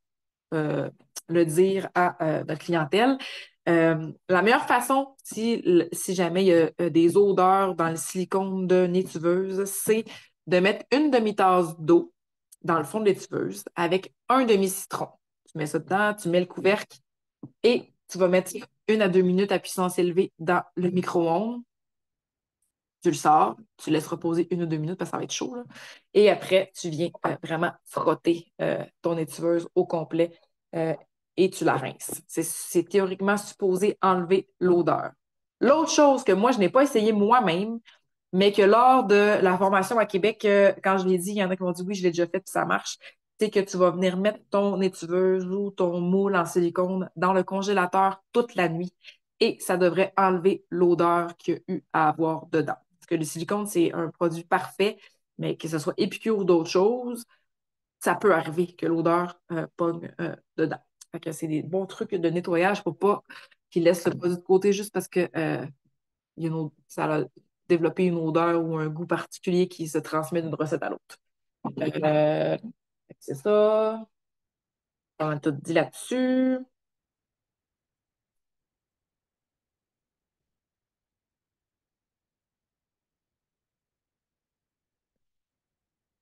euh, le dire à notre clientèle. La meilleure façon, si jamais il y a des odeurs dans le silicone de nettuveuse, c'est de mettre une demi-tasse d'eau dans le fond de l'étuveuse avec un demi-citron. Tu mets ça dedans, tu mets le couvercle et tu vas mettre 1 à 2 minutes à puissance élevée dans le micro-ondes. Tu le sors, tu laisses reposer 1 ou 2 minutes parce que ça va être chaud, là. Et après, tu viens vraiment frotter ton étuveuse au complet euh, et tu la rinces. C'est théoriquement supposé enlever l'odeur. L'autre chose que moi, je n'ai pas essayé moi-même, mais que lors de la formation à Québec, quand je l'ai dit, il y en a qui m'ont dit oui, je l'ai déjà fait, puis ça marche. C'est que tu vas venir mettre ton étuveuse ou ton moule en silicone dans le congélateur toute la nuit et ça devrait enlever l'odeur qu'il y a eu à avoir dedans. Parce que le silicone, c'est un produit parfait, mais que ce soit épicure ou d'autres choses, ça peut arriver que l'odeur pogne dedans. Fait que c'est des bons trucs de nettoyage pour pas qu'ils laissent le produit de côté juste parce que ça a développé une odeur ou un goût particulier qui se transmet d'une recette à l'autre. Euh, c'est ça. On a tout dit là-dessus.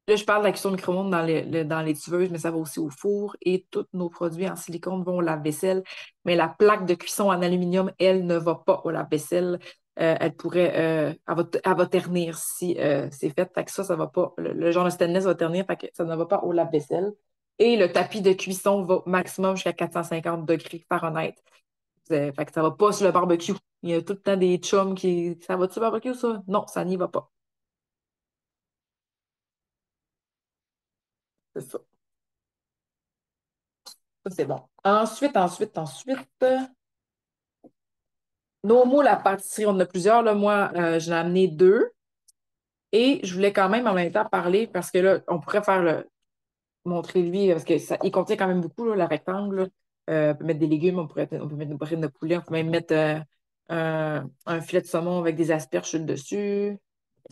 Là, je parle de la cuisson micro-ondes dans les tuveuses, mais ça va aussi au four et tous nos produits en silicone vont au lave-vaisselle. Mais la plaque de cuisson en aluminium, elle ne va pas au lave-vaisselle. Elle pourrait, elle va ternir si c'est fait. Fait que ça va pas. Le genre de stainless va ternir, fait que ça ne va pas au lave-vaisselle. Et le tapis de cuisson va maximum jusqu'à 450 degrés Fahrenheit. Fait que ça va pas sur le barbecue. Il y a tout le temps des chums qui. Ça va-tu le barbecue, ça? Non, ça n'y va pas. C'est ça. Ça, c'est bon. Ensuite, nos moules à pâtisserie, on en a plusieurs. Là. Moi, j'en ai amené deux. Et je voulais quand même en même temps parler parce que là, on pourrait faire montrer lui, parce que il contient quand même beaucoup, là, le rectangle. Là. On peut mettre des légumes, on peut mettre une poitrine de poulet, on peut même mettre un filet de saumon avec des asperges sur le dessus.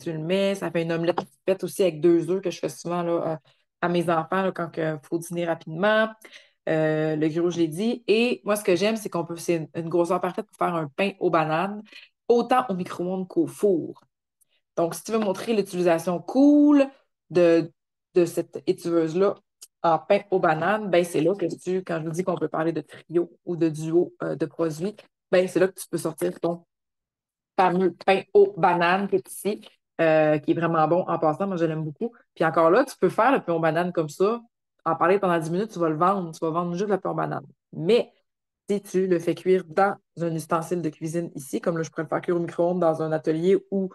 Tu le mets, ça fait une omelette faite aussi avec 2 œufs que je fais souvent là, à mes enfants là, quand il faut dîner rapidement. Le gyro, je l'ai dit. Et moi, ce que j'aime, c'est c'est une grosseur parfaite pour faire un pain aux bananes, autant au micro-ondes qu'au four. Donc, si tu veux montrer l'utilisation cool de, de cette étuveuse-là en pain aux bananes, ben c'est là que quand je vous dis qu'on peut parler de trio ou de duo de produits, ben c'est là que tu peux sortir ton fameux pain aux bananes qui est ici, qui est vraiment bon en passant. Moi, je l'aime beaucoup. Puis encore là, tu peux faire le pain aux bananes comme ça, en parler pendant 10 minutes, tu vas le vendre. Tu vas vendre juste le pain aux bananes. Mais si tu le fais cuire dans un ustensile de cuisine ici, comme là, je pourrais le faire cuire au micro-ondes dans un atelier ou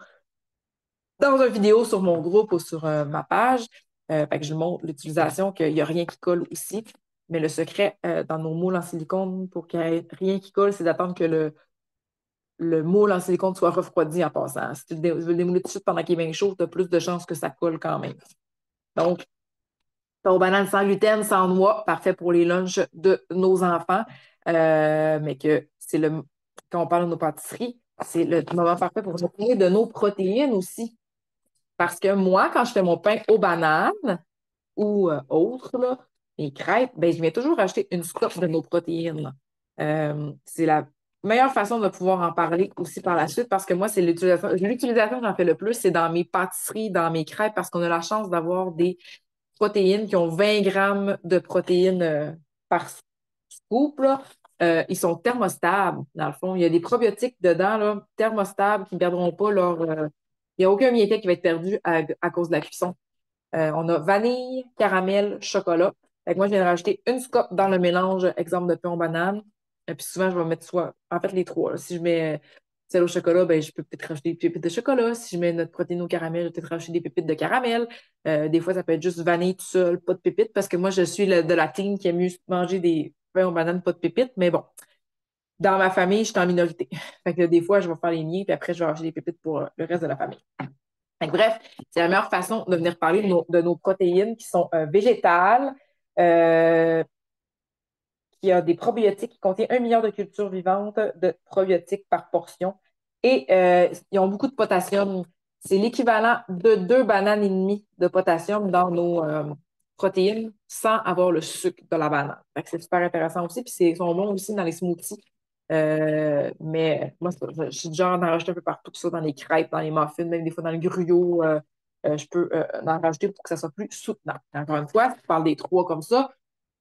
dans une vidéo sur mon groupe ou sur ma page. Fait que je montre l'utilisation, qu'il n'y a rien qui colle aussi. Mais le secret dans nos moules en silicone pour qu'il n'y ait rien qui colle, c'est d'attendre que le moule en silicone soit refroidi en passant. Si tu veux le démouler tout de suite pendant qu'il est bien chaud, tu as plus de chances que ça colle quand même. Donc, pain aux bananes sans gluten, sans noix, parfait pour les lunchs de nos enfants. Mais que c'est quand on parle de nos pâtisseries, c'est le moment parfait pour retrouver de nos protéines aussi. Parce que moi, quand je fais mon pain aux bananes ou autres, là, les crêpes, ben, je viens toujours acheter une scoop de nos protéines. Là. C'est la meilleure façon de pouvoir en parler aussi par la suite parce que moi, c'est l'utilisation. L'utilisation que j'en fais le plus, c'est dans mes pâtisseries, dans mes crêpes, parce qu'on a la chance d'avoir des protéines qui ont 20 grammes de protéines par scoop. Là. Ils sont thermostables, dans le fond. Il y a des probiotiques dedans, là, thermostables, qui ne perdront pas leur. Il n'y a aucun bienfait qui va être perdu à cause de la cuisson. On a vanille, caramel, chocolat. Fait que moi, je viens de rajouter une scoop dans le mélange, exemple de pain aux bananes. Et puis souvent, je vais mettre soit, en fait, les trois, là. Si je mets celle au chocolat, ben, je peux peut-être rajouter des pépites de chocolat. Si je mets notre protéine au caramel, je vais peut-être rajouter des pépites de caramel. Des fois, ça peut être juste vanille tout seul, pas de pépites, parce que moi, je suis de la team qui aime mieux manger des pains aux bananes, pas de pépites. Mais bon, dans ma famille, je suis en minorité. Fait que des fois, je vais faire les miens, puis après, je vais rajouter des pépites pour le reste de la famille. Fait que bref, c'est la meilleure façon de venir parler de nos protéines qui sont végétales, euh, qui a des probiotiques qui contiennent 1 milliard de cultures vivantes de probiotiques par portion. Et ils ont beaucoup de potassium. C'est l'équivalent de 2 bananes et demie de potassium dans nos protéines sans avoir le sucre de la banane. Fait que c'est super intéressant aussi. Puis ils sont bons aussi dans les smoothies. Mais moi, je suis du genre d'en rajouter un peu partout, que ce soit dans les crêpes, dans les muffins, même des fois dans le gruyot. Je peux en rajouter pour que ça soit plus soutenant. Encore une fois, si tu parles des trois comme ça,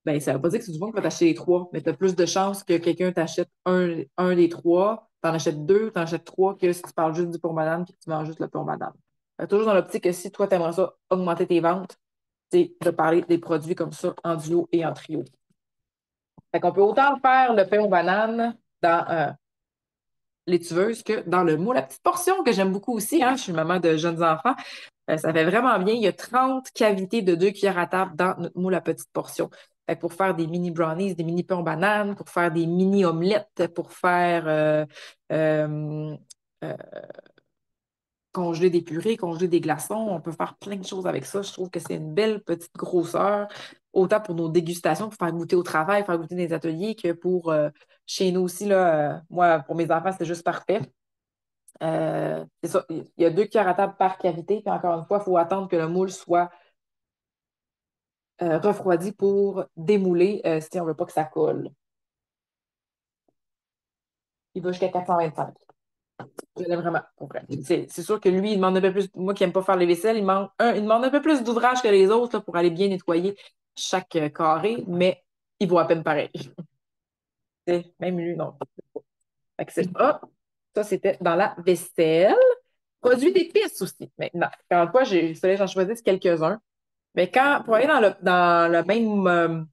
ben, ça veut pas dire que c'est du bon qui va t'acheter les trois, mais tu as plus de chances que quelqu'un t'achète un des trois, t'en achètes deux, t'en achètes trois, que si tu parles juste du pour madame puis que tu manges juste le pour madame. Toujours dans l'optique que si toi, tu aimerais ça augmenter tes ventes, c'est de parler des produits comme ça en duo et en trio. Fait qu'on peut autant faire le pain aux bananes dans les tuveuses que dans le moule à petite portion, que j'aime beaucoup aussi. Hein, je suis maman de jeunes enfants. Ça fait vraiment bien. Il y a 30 cavités de 2 cuillères à table dans notre moule à petite portion. Fait que pour faire des mini brownies, des mini pains aux bananes, pour faire des mini omelettes, pour faire euh, euh, congeler des purées, congeler des glaçons. On peut faire plein de choses avec ça. Je trouve que c'est une belle petite grosseur, autant pour nos dégustations, pour faire goûter au travail, faire goûter des ateliers, que pour chez nous aussi. Là, moi, pour mes enfants, c'est juste parfait. C'est ça. Il y a 2 cuillères à table par cavité. Puis encore une fois, il faut attendre que le moule soit refroidi pour démouler si on ne veut pas que ça colle. Il va jusqu'à 425. Je l'aime vraiment, pour vrai. C'est sûr que lui, il demande un peu plus. Moi qui n'aime pas faire les vaisselles, il demande un peu plus d'ouvrage que les autres là, pour aller bien nettoyer chaque carré, mais il vaut à peine pareil. Même lui, non. Fait que c'est ça. Ça, c'était dans la vaisselle. Produits d'épices aussi. Maintenant, encore une fois, il fallait que j'en choisisse quelques-uns. Mais pour aller dans le même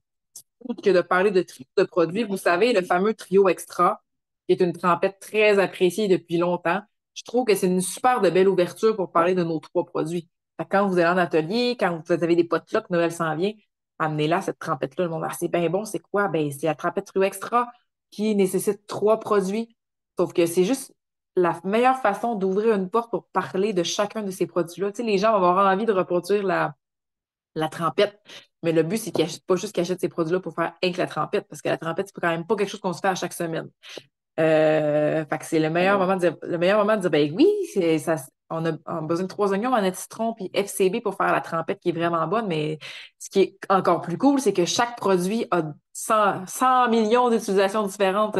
que de parler de trio de produits. Vous savez, le fameux trio extra, qui est une trempette très appréciée depuis longtemps. Je trouve que c'est une super de belle ouverture pour parler de nos trois produits. Fait que quand vous allez en atelier, quand vous avez des potlucks, Noël s'en vient, amenez-la, cette trempette-là. Le monde va dire, c'est bien bon, c'est quoi? Ben, c'est la trempette trio extra qui nécessite 3 produits. Sauf que c'est juste la meilleure façon d'ouvrir une porte pour parler de chacun de ces produits-là. Tu sais, les gens vont avoir envie de reproduire la trempette. Mais le but, c'est qu'il n'achète pas juste qu'il achète ces produits-là pour faire rien que la trempette, parce que la trempette, c'est quand même pas quelque chose qu'on se fait à chaque semaine. Fait que c'est le meilleur moment de dire, ben oui, on a besoin de 3 oignons, un citron, puis FCB pour faire la trempette qui est vraiment bonne. Mais ce qui est encore plus cool, c'est que chaque produit a 100 millions d'utilisations différentes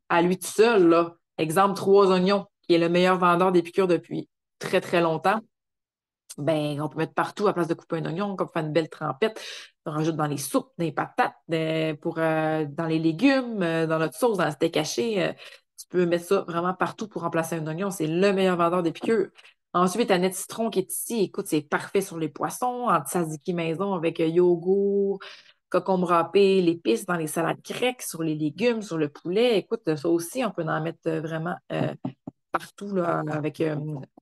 à lui tout seul, là. Exemple, 3 oignons, qui est le meilleur vendeur des piqûres depuis très, très longtemps. Ben, on peut mettre partout à place de couper un oignon, comme faire une belle trempette. On rajoute dans les soupes, dans les patates, dans les légumes, dans notre sauce, dans le steak haché. Tu peux mettre ça vraiment partout pour remplacer un oignon. C'est le meilleur vendeur des piqûres. Ensuite, Annette Citron qui est ici. Écoute, c'est parfait sur les poissons, en tzatziki maison avec yogourt, concombre râpé, l'épice dans les salades grecques, sur les légumes, sur le poulet. Écoute, ça aussi, on peut en mettre vraiment partout là, avec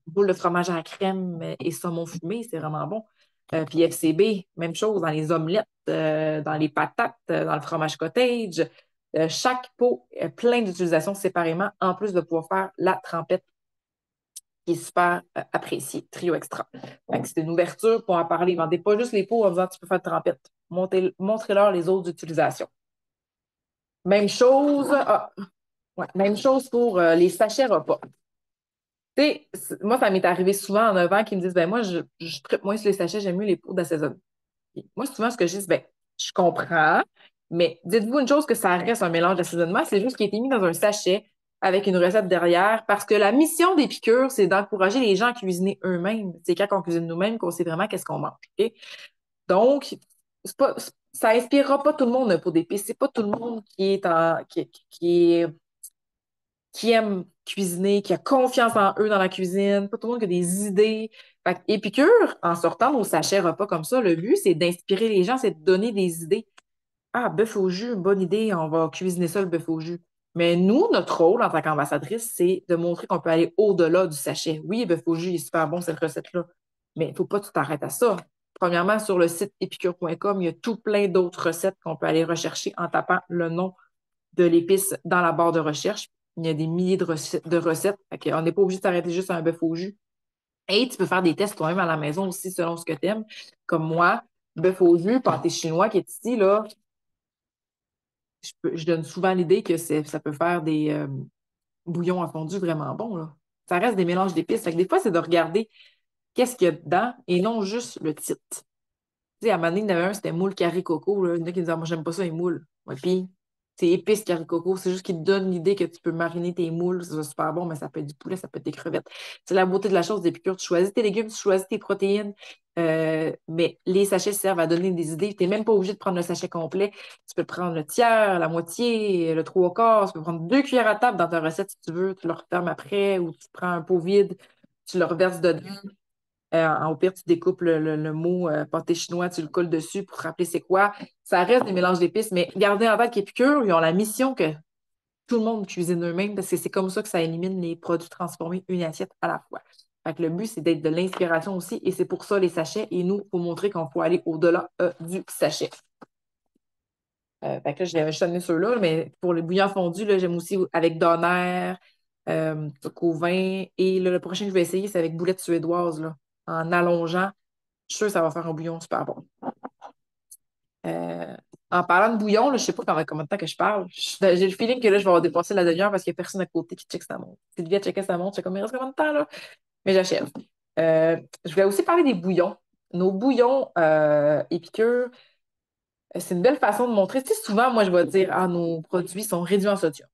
boule de fromage à la crème et saumon fumé, c'est vraiment bon. Puis FCB, même chose dans les omelettes, dans les patates, dans le fromage cottage. Chaque pot est plein d'utilisations séparément, en plus de pouvoir faire la trempette qui est super appréciée, trio extra. Fait que c'est une ouverture pour en parler. Vendez pas juste les pots en disant tu peux faire de trempette. Montrez-leur les autres utilisations. Même chose, ouais, même chose pour les sachets repas. Tu sais, moi, ça m'est arrivé souvent en 9 ans qu'ils me disent, ben moi, je tripe moins sur les sachets, j'aime mieux les pots d'assaisonnement. Puis moi, souvent, ce que je dis, ben, je comprends, mais dites-vous une chose que ça reste un mélange d'assaisonnement, c'est juste qu'il a été mis dans un sachet avec une recette derrière, parce que la mission des piqûres, c'est d'encourager les gens à cuisiner eux-mêmes. C'est quand on cuisine nous-mêmes qu'on sait vraiment qu'est-ce qu'on mange. OK? Donc, ça inspirera pas tout le monde un pot d'épices. C'est pas tout le monde qui aime cuisiner, qui a confiance en eux dans la cuisine, pas tout le monde qui a des idées. Fait que Épicure, en sortant nos sachets repas comme ça, le but, c'est d'inspirer les gens, c'est de donner des idées. Ah, bœuf au jus, bonne idée, on va cuisiner ça, le bœuf au jus. Mais nous, notre rôle en tant qu'ambassadrice, c'est de montrer qu'on peut aller au-delà du sachet. Oui, le bœuf au jus il est super bon, cette recette-là, mais il ne faut pas tout arrêter à ça. Premièrement, sur le site épicure.com, il y a tout plein d'autres recettes qu'on peut aller rechercher en tapant le nom de l'épice dans la barre de recherche. Il y a des milliers de recettes. On n'est pas obligé de s'arrêter juste à un bœuf au jus. Et tu peux faire des tests toi-même à la maison aussi selon ce que tu aimes. Comme moi, bœuf au jus, pâté chinois qui est ici, là, je donne souvent l'idée que ça peut faire des bouillons à fondu vraiment bons, là. Ça reste des mélanges d'épices. Fait que des fois, c'est de regarder qu'est-ce qu'il y a dedans et non juste le titre. Tu sais, à un moment donné, il y en avait un, c'était moule carré coco. Là. Il y en a qui me disaient, ah, moi, j'aime pas ça, les moules. Ouais, puis, c'est épice carré coco. C'est juste qu'il te donne l'idée que tu peux mariner tes moules. C'est super bon, mais ça peut être du poulet, ça peut être des crevettes. C'est la beauté de la chose d'Épicure. Tu choisis tes légumes, tu choisis tes protéines. Mais les sachets servent à donner des idées. Tu n'es même pas obligé de prendre le sachet complet. Tu peux prendre le tiers, la moitié, le trois quarts. Tu peux prendre 2 cuillères à table dans ta recette si tu veux. Tu le refermes après ou tu prends un pot vide, tu le reverses dedans. Au pire, tu découpes le mot pâté chinois, tu le colles dessus pour te rappeler c'est quoi. Ça reste des mélanges d'épices, mais gardez en tête qu'Épicure, ils ont la mission que tout le monde cuisine eux-mêmes parce que c'est comme ça que ça élimine les produits transformés une assiette à la fois. Fait que le but, c'est d'être de l'inspiration aussi et c'est pour ça les sachets. Et nous, il faut montrer qu'on peut aller au-delà du sachet. Fait que là, je l'avais juste amené ceux-là, mais pour les bouillons fondus, là, j'aime aussi avec Donner, truc au vin. Et là, le prochain que je vais essayer, c'est avec boulettes suédoises, là, en allongeant. Je suis sûre que ça va faire un bouillon super bon. Euh, En parlant de bouillon, là, je ne sais pas combien de temps que je parle. J'ai le feeling que là, je vais avoir dépassé la demi-heure parce qu'il n'y a personne à côté qui check sa montre. Sylvia checkait sa montre, c'est comme, il reste combien de temps là? Mais j'achève. Je voulais aussi parler des bouillons. Nos bouillons épicures, c'est une belle façon de montrer. Tu sais, souvent, moi, je vais dire, ah, nos produits sont réduits en sodium.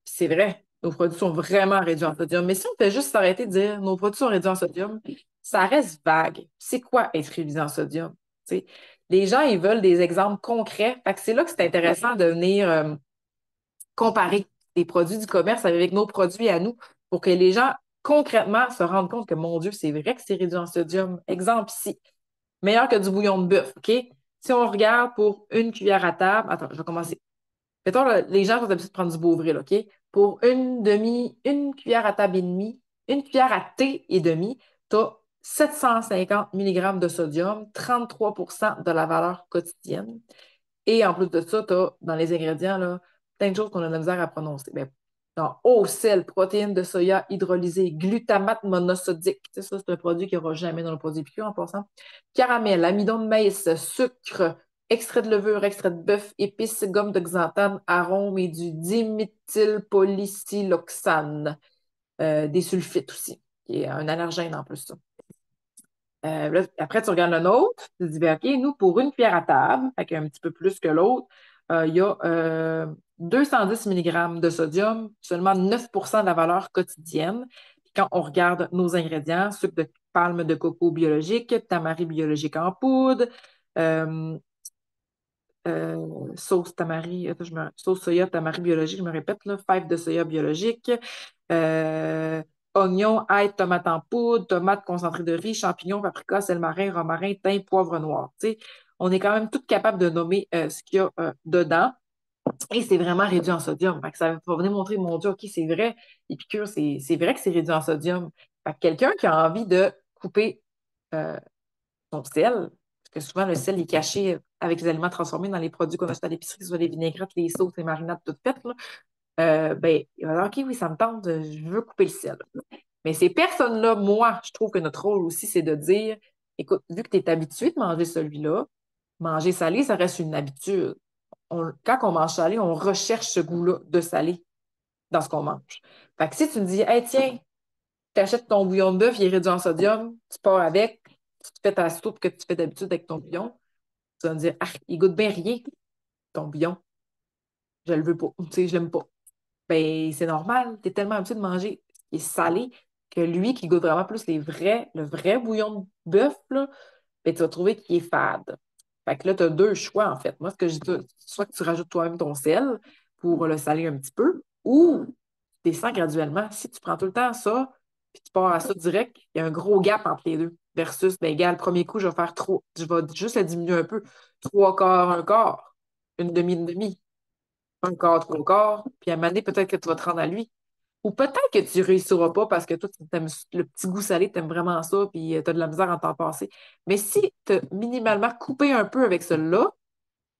Puis c'est vrai, nos produits sont vraiment réduits en sodium. Mais si on fait juste s'arrêter de dire nos produits sont réduits en sodium, ça reste vague. C'est quoi être réduit en sodium? Tu sais, les gens, ils veulent des exemples concrets. Fait que c'est là que c'est intéressant de venir comparer les produits du commerce avec nos produits à nous pour que les gens concrètement se rendent compte que, mon Dieu, c'est vrai que c'est réduit en sodium. Exemple ici, meilleur que du bouillon de bœuf, OK? Si on regarde pour une cuillère à table, attends, je vais commencer. Mettons, là, les gens sont habitués de prendre du Beauvril, OK? Pour une cuillère à table et demie, une cuillère à thé et demi, tu as 750 mg de sodium, 33 de la valeur quotidienne. Et en plus de ça, tu as dans les ingrédients là, plein de choses qu'on a de la misère à prononcer. Ben, dans eau, sel, protéines de soya hydrolysées, glutamate monosodique. Ça, c'est un produit qu'il n'y aura jamais dans le produit piquant en passant. Caramel, amidon de maïs, sucre, extrait de levure, extrait de bœuf, épices, gomme de xanthane, arôme et du diméthylpolysiloxane. Des sulfites aussi, qui est un allergène en plus. Ça. Là, après, tu regardes le nôtre, tu te dis, ben, OK, nous, pour une cuillère à table, avec un petit peu plus que l'autre, il y a 210 mg de sodium, seulement 9 de la valeur quotidienne. Puis quand on regarde nos ingrédients, sucre de palme de coco biologique, tamari biologique en poudre, euh, sauce tamari, attends, sauce soya tamari biologique, je me répète, là, fèves de soya biologique, euh, oignons, ail, tomates en poudre, tomates concentrées de riz, champignons, paprika, sel marin, romarin, thym, poivre noir. Tu sais, on est quand même tout capable de nommer ce qu'il y a dedans. Et c'est vraiment réduit en sodium. Fait que ça va venir montrer, mon Dieu, OK, c'est vrai, Épicure, c'est vrai que c'est réduit en sodium. Fait que quelqu'un qui a envie de couper euh, son sel, parce que souvent le sel est caché avec les aliments transformés dans les produits qu'on achète à l'épicerie, que ce soit les vinaigrettes, les sauces, les marinades toutes faites, là, ben, il va dire, OK, oui, ça me tente, je veux couper le sel. Mais ces personnes-là, moi, je trouve que notre rôle aussi, c'est de dire, écoute, vu que tu es habitué de manger celui-là, manger salé, ça reste une habitude. Quand on mange salé, on recherche ce goût-là de salé dans ce qu'on mange. Fait que si tu me dis, hey, tiens, tu achètes ton bouillon de bœuf, il est réduit en sodium, tu pars avec, tu te fais ta soupe que tu fais d'habitude avec ton bouillon, tu vas me dire, ah, il goûte bien rien, ton bouillon. Je le veux pas. Tu sais, je l'aime pas. Ben, c'est normal. Tu es tellement habitué de manger ce qui est salé que lui, qui goûte vraiment plus le vrai bouillon de bœuf, là, ben, tu vas trouver qu'il est fade. Fait que là, tu as deux choix, en fait. Moi, ce que je dis, soit que tu rajoutes toi-même ton sel pour le saler un petit peu, ou tu descends graduellement. Si tu prends tout le temps ça, puis tu pars à ça direct, il y a un gros gap entre les deux. versus, ben, égal, premier coup, je vais faire trop, je vais juste le diminuer un peu. Trois quarts, un quart, une demi, un quart, trois quarts, puis à un moment donné, peut-être que tu vas te rendre à lui. Ou peut-être que tu réussiras pas parce que toi, tu aimes le petit goût salé, tu aimes vraiment ça, puis tu as de la misère à t'en passer. Mais si tu as minimalement coupé un peu avec celui-là,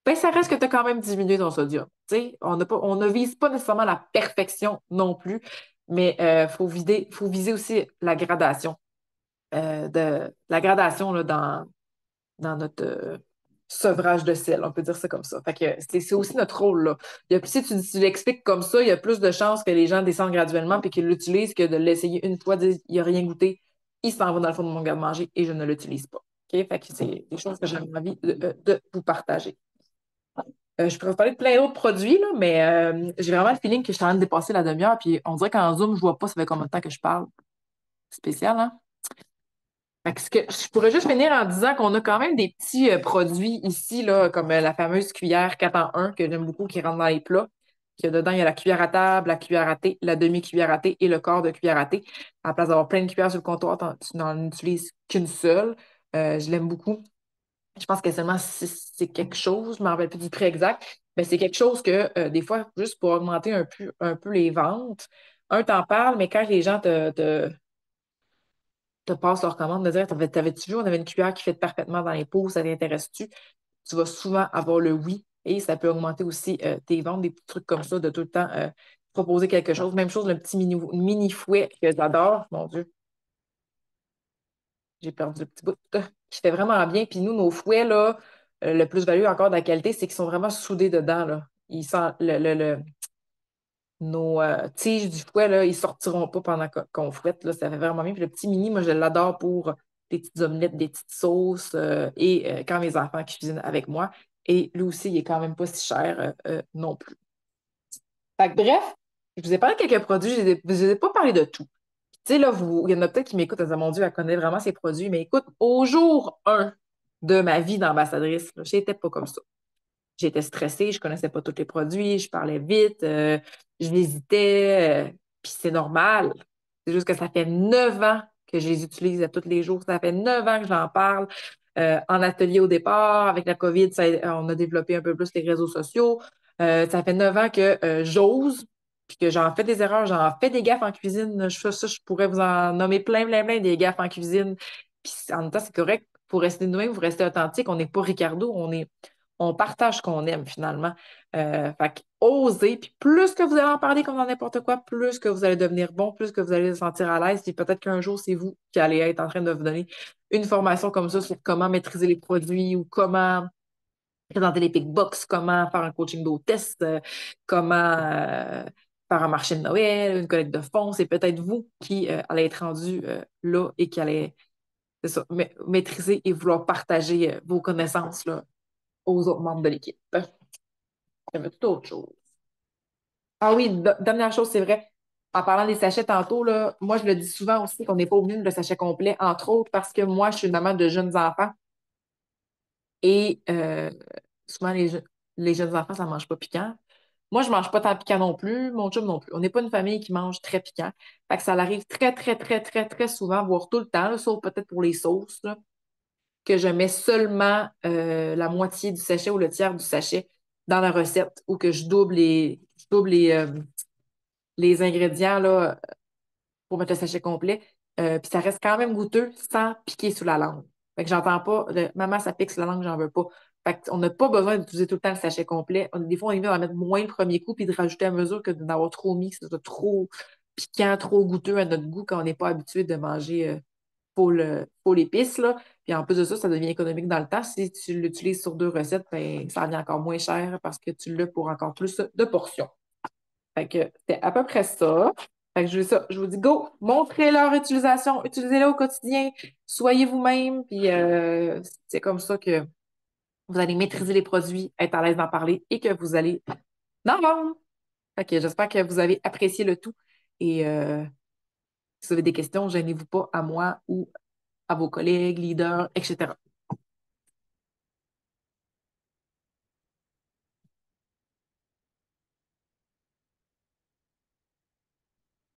ben ça reste que tu as quand même diminué ton sodium. Tu sais, on ne vise pas nécessairement la perfection non plus, mais faut viser aussi la gradation. La gradation là, dans notre sevrage de sel, on peut dire ça comme ça. Fait que c'est aussi notre rôle, là. Si tu l'expliques comme ça, il y a plus de chances que les gens descendent graduellement puis qu'ils l'utilisent que de l'essayer une fois, dire il n'y a rien goûté, il s'en va dans le fond de mon garde-manger et je ne l'utilise pas. OK? Fait que c'est des choses que j'ai envie de vous partager. Je pourrais vous parler de plein d'autres produits, là, mais j'ai vraiment le feeling que je suis en train de dépasser la demi-heure, puis on dirait qu'en Zoom, je vois pas ça fait combien de temps que je parle. Spécial, hein? Fait que je pourrais juste finir en disant qu'on a quand même des petits produits ici, là, comme la fameuse cuillère 4 en 1 que j'aime beaucoup, qui rentre dans les plats. Que dedans, il y a la cuillère à table, la cuillère à thé, la demi-cuillère à thé et le quart de cuillère à thé. À la place d'avoir plein de cuillères sur le comptoir, tu n'en utilises qu'une seule. Je l'aime beaucoup. Je pense que seulement c'est quelque chose, je ne me rappelle plus du prix exact, mais c'est quelque chose que des fois, juste pour augmenter un peu les ventes, t'en parles, mais quand les gens te passent leur commande, de dire, t'avais-tu vu, on avait une cuillère qui fit parfaitement dans les pots, ça t'intéresse-tu? Tu vas souvent avoir le oui et ça peut augmenter aussi tes ventes, des petits trucs comme ça, de tout le temps proposer quelque chose. Même chose, le petit mini fouet que j'adore, mon Dieu, j'ai perdu le petit bout, qui fait vraiment bien. Puis nous, nos fouets, là, le plus-value encore de la qualité, c'est qu'ils sont vraiment soudés dedans, là. Ils sont, nos tiges du fouet, là, ils sortiront pas pendant qu'on fouette, là. Ça fait vraiment bien. Puis le petit mini, moi, je l'adore pour des petites omelettes, des petites sauces et quand mes enfants cuisinent avec moi. Et lui aussi, il est quand même pas si cher non plus. Fait que bref, je vous ai parlé de quelques produits, je vous ai pas parlé de tout. Tu sais, là, il y en a peut-être qui m'écoutent, elles disent, mon Dieu, elle connaît vraiment ses produits, mais écoute, au jour 1 de ma vie d'ambassadrice, là, j'étais pas comme ça. J'étais stressée, je connaissais pas tous les produits, je parlais vite, j'hésitais, puis c'est normal. C'est juste que ça fait 9 ans que je les utilise à tous les jours. Ça fait 9 ans que j'en parle. En atelier au départ, avec la COVID, on a développé un peu plus les réseaux sociaux. Ça fait 9 ans que j'ose, puis que j'en fais des erreurs, j'en fais des gaffes en cuisine. Je pourrais vous en nommer plein, plein, plein des gaffes en cuisine. Puis en même temps, c'est correct. Pour rester nous-mêmes, vous restez authentique. On n'est pas Ricardo, on partage ce qu'on aime finalement. Fait que osez, puis plus que vous allez en parler comme dans n'importe quoi, plus que vous allez devenir bon, plus que vous allez vous sentir à l'aise, puis peut-être qu'un jour, c'est vous qui allez être en train de vous donner une formation comme ça sur comment maîtriser les produits ou comment présenter les pick box, comment faire un coaching d'hôtesse, comment faire un marché de Noël, une collecte de fonds. C'est peut-être vous qui allez être rendu là et qui allez c'est ça, maîtriser et vouloir partager vos connaissances là, aux autres membres de l'équipe. Il y avait tout autre chose. Ah oui, dernière chose, c'est vrai. En parlant des sachets tantôt, là, moi, je le dis souvent aussi qu'on n'est pas obligé de le sachet complet, entre autres parce que moi, je suis une maman de jeunes enfants et souvent, les jeunes enfants, ça ne mange pas piquant. Moi, je ne mange pas tant piquant non plus, mon chum non plus. On n'est pas une famille qui mange très piquant. Fait que ça arrive très, très, très, très, très souvent, voire tout le temps, là, sauf peut-être pour les sauces, là, que je mets seulement la moitié du sachet ou le tiers du sachet dans la recette ou que je double les ingrédients là, pour mettre le sachet complet. Puis ça reste quand même goûteux sans piquer sous la langue. Fait que j'entends pas maman, ça pique sur la langue, j'en veux pas. Fait qu'on n'a pas besoin d'utiliser tout le temps le sachet complet. Des fois, on est mieux d'en mettre moins le premier coup puis de rajouter à mesure que d'en avoir trop mis, que ce soit trop piquant, trop goûteux à notre goût quand on n'est pas habitué de manger full l'épice, là. Puis en plus de ça, ça devient économique dans le temps. Si tu l'utilises sur 2 recettes, ben, ça revient encore moins cher parce que tu l'as pour encore plus de portions. Fait que c'est à peu près ça. Fait que je vous dis, go, montrez leur utilisation, utilisez-la au quotidien, soyez vous-même, puis c'est comme ça que vous allez maîtriser les produits, être à l'aise d'en parler et que vous allez en vendre. Fait que j'espère que vous avez apprécié le tout. Et si vous avez des questions, gênez-vous pas à moi ou à vos collègues, leaders, etc.